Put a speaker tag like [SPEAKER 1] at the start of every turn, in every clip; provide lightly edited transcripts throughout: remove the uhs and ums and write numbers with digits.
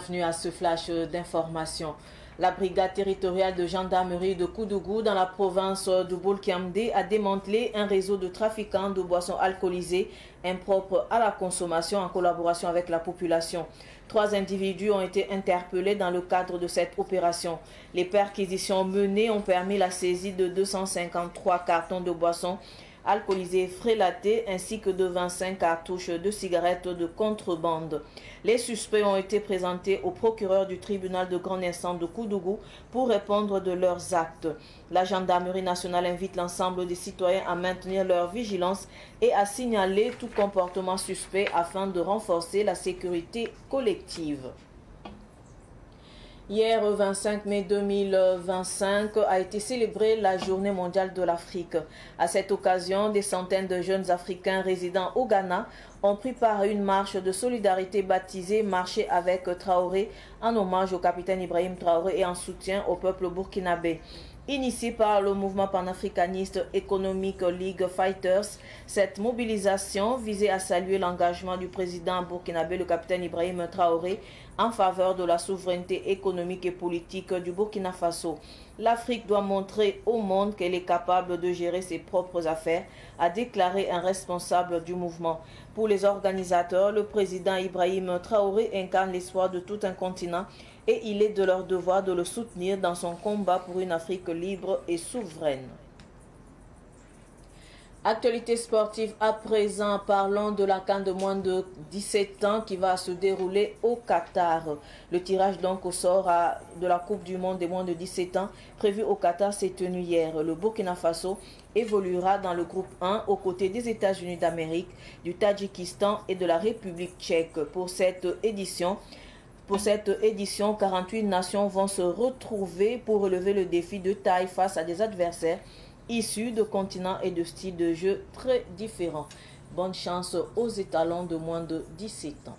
[SPEAKER 1] bienvenue à ce flash d'information. La brigade territoriale de gendarmerie de Koudougou dans la province de Boulkiamdé a démantelé un réseau de trafiquants de boissons alcoolisées impropres à la consommation en collaboration avec la population. 3 individus ont été interpellés dans le cadre de cette opération. Les perquisitions menées ont permis la saisie de 253 cartons de boissons alcoolisés frélatés ainsi que de 25 cartouches de cigarettes de contrebande. Les suspects ont été présentés au procureur du tribunal de grande instance de Koudougou pour répondre de leurs actes. La gendarmerie nationale invite l'ensemble des citoyens à maintenir leur vigilance et à signaler tout comportement suspect afin de renforcer la sécurité collective. Hier, 25 mai 2025, a été célébrée la Journée mondiale de l'Afrique. À cette occasion, des centaines de jeunes Africains résidant au Ghana ont pris part à une marche de solidarité baptisée « Marcher avec Traoré » en hommage au capitaine Ibrahim Traoré et en soutien au peuple burkinabé. Initiée par le mouvement panafricaniste Economic League Fighters, cette mobilisation visait à saluer l'engagement du président burkinabé, le capitaine Ibrahim Traoré, en faveur de la souveraineté économique et politique du Burkina Faso. L'Afrique doit montrer au monde qu'elle est capable de gérer ses propres affaires, a déclaré un responsable du mouvement. Pour les organisateurs, le président Ibrahim Traoré incarne l'espoir de tout un continent et il est de leur devoir de le soutenir dans son combat pour une Afrique libre et souveraine. Actualité sportive à présent, parlons de la CAN de moins de 17 ans qui va se dérouler au Qatar. Le tirage donc au sort de la Coupe du Monde des moins de 17 ans prévu au Qatar s'est tenu hier. Le Burkina Faso évoluera dans le groupe 1 aux côtés des États-Unis d'Amérique, du Tadjikistan et de la République tchèque. Pour cette édition, 48 nations vont se retrouver pour relever le défi de taille face à des adversaires issus de continents et de styles de jeu très différents. Bonne chance aux étalons de moins de 17 ans.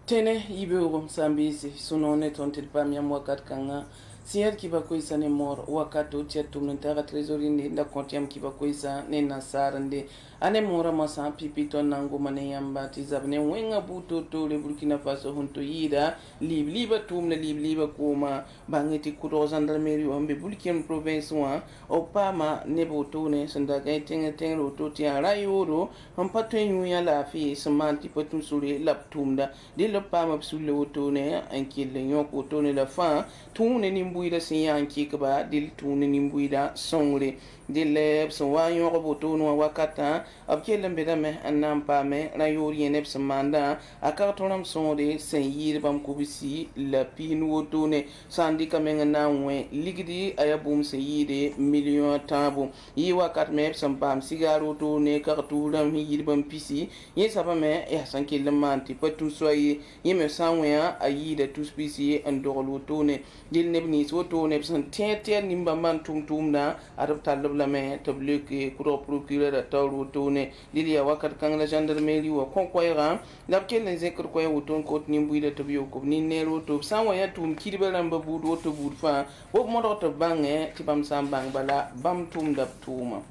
[SPEAKER 2] Tene ibeugum sambisi sunone tontil pamia mwakat kanga sier kiba koisa ne mor wakato tietum ntaga trésorier nda kontiam kiba koisa ne nasara nde ane mora masa pipito nango mane yamba tizabne wenga buto to le Burkina Faso hunto yida liba tumne liba kuma bangeti kuro gendarmerie ombe Bulkian province wa opama ne boto ne sanda gaiteng roto tia rayoro hampato yuya la fi semanti patun suri laptumda de le pama sulle oto ne ankile yoko to ne la fa tune nimbuida siyanki kaba dil tune nimbuida songre dile so yoko boto no wakata abkelem bedame annam pame rayori enep semanda akartonam sonde seyir bam kubisi la pinu oto ne sandi kamenga nawe ligidi ayabum seyide million tabu yi wakat me sampam sigaro to ne kartulam yir bam pisi yesaba me ya sankil manti patu soyi yeme sanwa ayida tuspisi andorlo to ne dil nebni so to ne san tete nimba man tum na arab talabla me tablik kuro procureur tawro to ne dilia wakat kang la gendarmerie wa konkoyra labkel ne zekr koy wuton kot nimbuida tabiyo ko ni nero to sanwa ya tum kirbelam babu woto budfa bo modo to bange tibam sambang bala bam tum dab tuma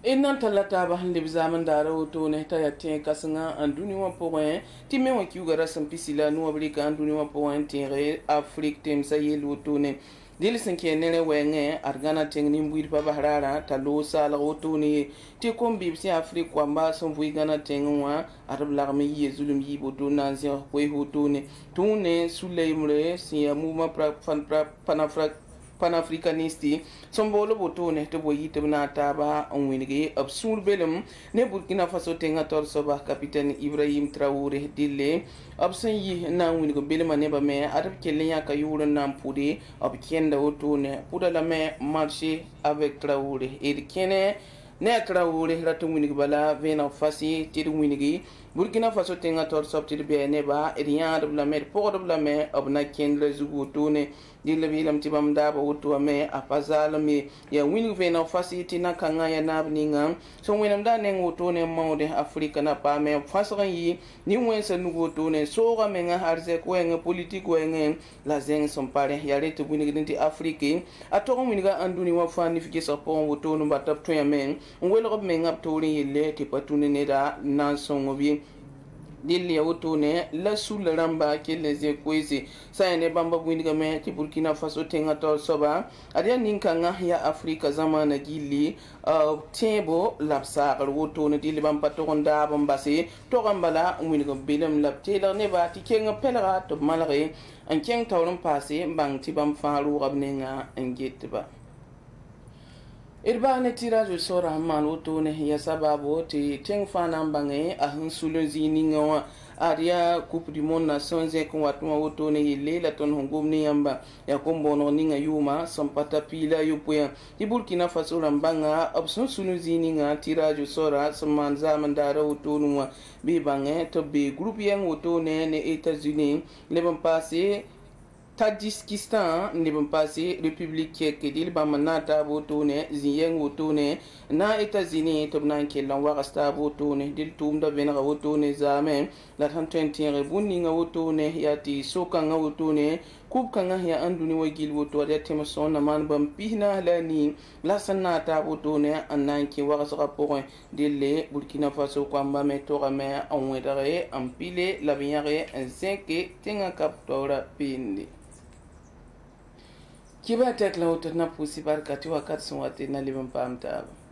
[SPEAKER 2] innan talata ba hande bizaman dara woto ne ta yatte kasanga anduni wa point timme wa kiugara sampisila no abrika anduni wa point tere afrique tem sayel woto ne dil sanke nere wenge argana tengni mbuir pa bahrara talo sala woto ne ti kombi si afrique kwamba son vui gana tengwa arab larmi yezulum yibo do nanzi ko woto ne tune suleymre si amuma panafricanisti sombolo botone to boyi to na taba on winige absul belum ne Burkina Faso tenga torso ba capitaine Ibrahim Traoré dille absan yi na winige belma ne ba me arab kelen ya kayuro nam pude ab kenda otone puda la me marcher avec Traoré et kene ne Traoré ratu winige bala vena fasi ti winige Burkina Faso tenga torso ti be ne ba rian de la mer pour de la mer ab na kendre zugo tone dille bilam tibam daba woto me apazala me ya winu vena facility na kanga ya nabninga so wenam da nen woto ne mawde afrika na pa me fasaran yi ni wensa nu woto ne so ga menga harze ko en politique ko en la zen son pare ya rete winu gidinti afrique ato ko winu ga anduni wa fani fike sa pon woto no batap to ya men welo ko menga to ri yelle ti patune ne da na son obi dilli wotone la sul ramba ke les ekwese sayne bamba bwindiga me ti Burkina Faso tenga to soba adia ninkanga ya Afrika zamana gilli tembo lapsaqal wotone dilli bamba to gonda bambase to gambala mwindiga belem laptela ne ba ti kenga pelra to malare an keng tawrum passé bang ti bam faru gabnenga engetba irbane tirage sora man wotone ya sababu ti teng fana bange a hunsulun zininga aria coupe du monde nations ko watuma wotone yille la ton hongomni yamba ya kombono ninga yuma sampata pila yupoya ti Burkina Faso rambanga option sunu zininga tirage sora saman zaman dara wotonwa bi bange to be groupe yang wotone ne États-Unis le bon passé Tadjikistan ne bon passé République tchèque dil bamanata wotone ziyeng wotone na États-Unis to nan ke lan warasta wotone dil tumda benra wotone zame la 20 bunninga wotone yati sokanga wotone kubkanga ya anduni wagil woto ya temeson na man bam pihna lani la sanata wotone anan ke warasa rapport dille Burkina Faso kwamba metora me onwedare ampile la binyare en 5 tenga kaptora pindi kiba tek la wotna pusi barkati wakati son wate na liban pamtaba